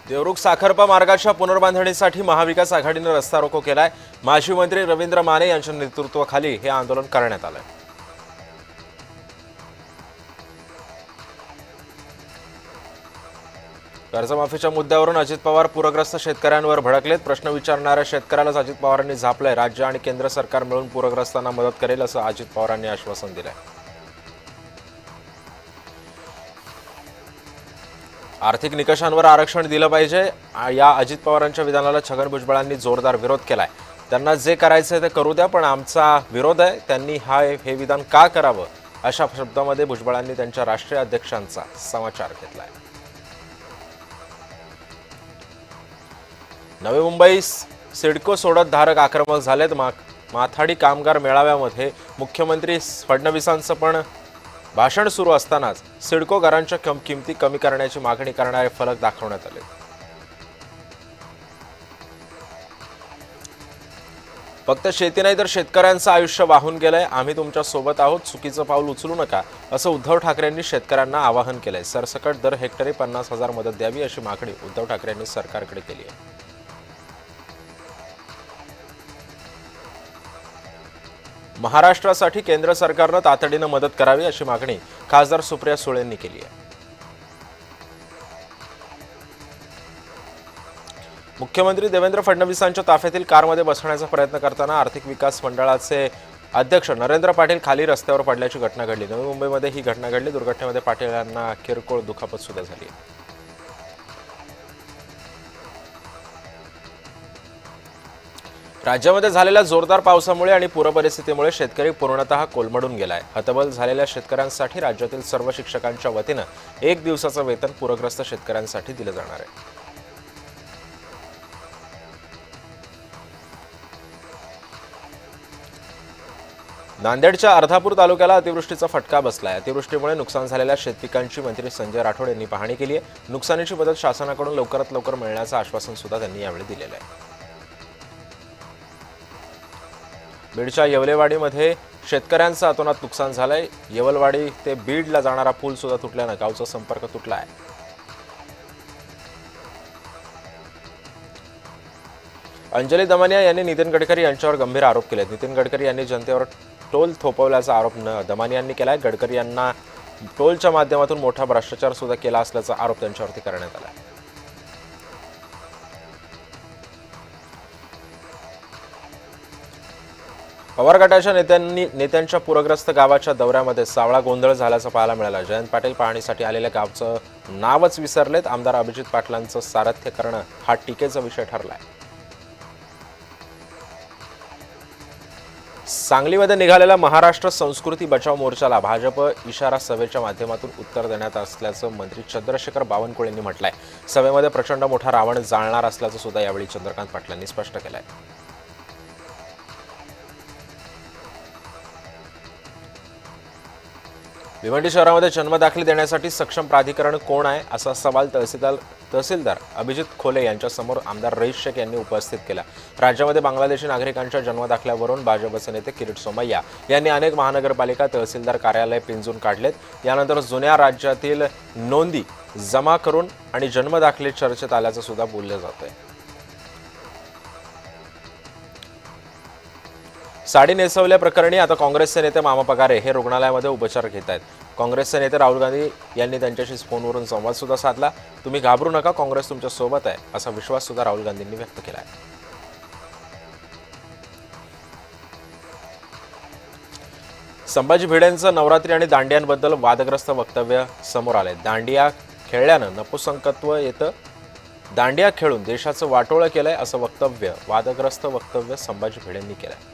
देवरुख साखरपा मार्गाच्या पुनर्बांधणीसाठी महाविकास आघाडीने रस्ता रोको केलाय। माजी मंत्री रवींद्र माने यांच्या नेतृत्वाखाली हे आंदोलन करण्यात आलंय। कर्जमाफीच्या मुद्द्यावरून अजित पवार पूरग्रस्त शेतकऱ्यांवर भडकलेत। प्रश्न विचारणाऱ्या शेतकऱ्यालाच अजित पवारांनी झापलंय। राज्य आणि केंद्र सरकार मिळून पूरग्रस्तांना मदत करेल असं अजित पवारांनी आश्वासन दिलंय। आर्थिक निकषांवर आरक्षण दिलं पाहिजे या अजित पवारांच्या विधानाला छगन भुजबळांनी जोरदार विरोध केलाय। त्यांना जे करायचंय ते करू द्या, पण आमचा विरोध आहे। त्यांनी हे विधान का करावं अशा शब्दांमध्ये भुजबळांनी त्यांच्या राष्ट्रीय अध्यक्षांचा समाचार घेतलाय। नवी मुंबई सिडको सोडत धारक आक्रमक झालेत। माथाडी कामगार मेळाव्यामध्ये मुख्यमंत्री फडणवीसांचं पण भाषण सुरू असतानाच सिडकोगारांच्या किमती कमी करण्याची मागणी करणारे फलक दाखवण्यात आले। फक्त शेती नाही तर शेतकऱ्यांचं आयुष्य वाहून गेलंय। आम्ही तुमच्या सोबत आहोत, चुकीचं पाऊल उचलू नका असं उद्धव ठाकरेंनी शेतकऱ्यांना आवाहन केलंय। सरसकट दर हेक्टरी 50,000 मदत द्यावी अशी मागणी उद्धव ठाकरेंनी सरकारकडे केली आहे। महाराष्ट्रासाठी केंद्र सरकारनं तातडीनं मदत करावी अशी मागणी खासदार सुप्रिया सुळेंनी केली आहे। मुख्यमंत्री देवेंद्र फडणवीसांच्या ताफ्यातील कारमध्ये बसण्याचा प्रयत्न करताना आर्थिक विकास मंडळाचे अध्यक्ष नरेंद्र पाटील खाली रस्त्यावर पडल्याची घटना घडली। नवी मुंबईमध्ये ही घटना घडली। दुर्घटनेमध्ये पाटील यांना किरकोळ दुखापत सुद्धा झाली। राज्यामध्ये झालेल्या जोरदार पावसामुळे आणि पूरपरिस्थितीमुळे शेतकरी पूर्णतः कोलमडून गेलाय। हतबल झालेल्या शेतकऱ्यांसाठी राज्यातील सर्व शिक्षकांच्या वतीनं 1 दिवसाचं वेतन पूरग्रस्त शेतकऱ्यांसाठी दिलं जाणार आहे। नांदेडच्या अर्धापूर तालुक्याला अतिवृष्टीचा फटका बसलाय। अतिवृष्टीमुळे नुकसान झालेल्या शेतपिकांची मंत्री संजय राठोड यांनी पाहणी केली आहे। नुकसानीची मदत शासनाकडून लवकरात लवकर मिळण्याचं आश्वासन सुद्धा त्यांनी यावेळी दिलेलं आहे। बीडच्या येवलेवाडीमध्ये शेतकऱ्यांचं अतोनात नुकसान झालंय। येवलवाडी ते बीडला जाणारा पूल सुद्धा तुटल्यानं गावचा संपर्क तुटला आहे। अंजली दमानिया यांनी नितीन गडकरी यांच्यावर गंभीर आरोप केले। नितीन गडकरी यांनी जनतेवर टोल थोपवल्याचा आरोप दमानियांनी केलाय। गडकरी यांना टोलच्या माध्यमातून मोठा भ्रष्टाचार सुद्धा केला असल्याचा आरोप त्यांच्यावरती करण्यात आला। पवार गटाच्या नेत्यांच्या पूरग्रस्त गावाच्या दौऱ्यामध्ये सावळा गोंधळ झाल्याचं पाहायला मिळालं। जयंत पाटील पाहणीसाठी आलेल्या गावचं नावच विसरलेत। आमदार अभिजित पाटलांचं सारथ्य करणं हा टीकेचा विषय ठरलाय। सांगलीमध्ये निघालेल्या महाराष्ट्र संस्कृती बचाव मोर्चाला भाजप इशारा सभेच्या माध्यमातून उत्तर देण्यात असल्याचं मंत्री चंद्रशेखर बावनकुळे यांनी म्हटलंय। सभेमध्ये प्रचंड मोठा रावण जाळणार असल्याचं सुद्धा यावेळी चंद्रकांत पाटलांनी स्पष्ट केलंय। भिवंडी शहरामध्ये जन्मदाखले देण्यासाठी सक्षम प्राधिकरण कोण आहे असा सवाल तहसीलदार अभिजित खोले यांच्या समोर आमदार रईस शेख यांनी उपस्थित केला। राज्यामध्ये बांगलादेशी नागरिकांच्या जन्मदाखल्यावरून भाजपचे नेते किरीट सोमय्या यांनी अनेक महानगरपालिका तहसीलदार कार्यालय पिंजून काढलेत। यानंतर जुन्या राज्यातील नोंदी जमा करून आणि जन्मदाखले चर्चेत आल्याचं सुद्धा बोललं जातंय। साडी नेसवल्याप्रकरणी आता काँग्रेसचे नेते मामा पगारे हे रुग्णालयामध्ये उपचार घेत आहेत। काँग्रेसचे नेते राहुल गांधी यांनी त्यांच्याशी फोनवरून संवाद सुद्धा साधला। तुम्ही घाबरू नका, काँग्रेस तुमच्या सोबत आहे असा विश्वास सुद्धा राहुल गांधींनी व्यक्त केला आहे। संभाजी भिडेंचं नवरात्री आणि दांडियांबद्दल वादग्रस्त वक्तव्य समोर आले। दांडिया खेळल्यानं नपुसंकत्व येतं, दांडिया खेळून देशाचं वाटोळं केलंय असं वादग्रस्त वक्तव्य संभाजी भिडेंनी केलंय।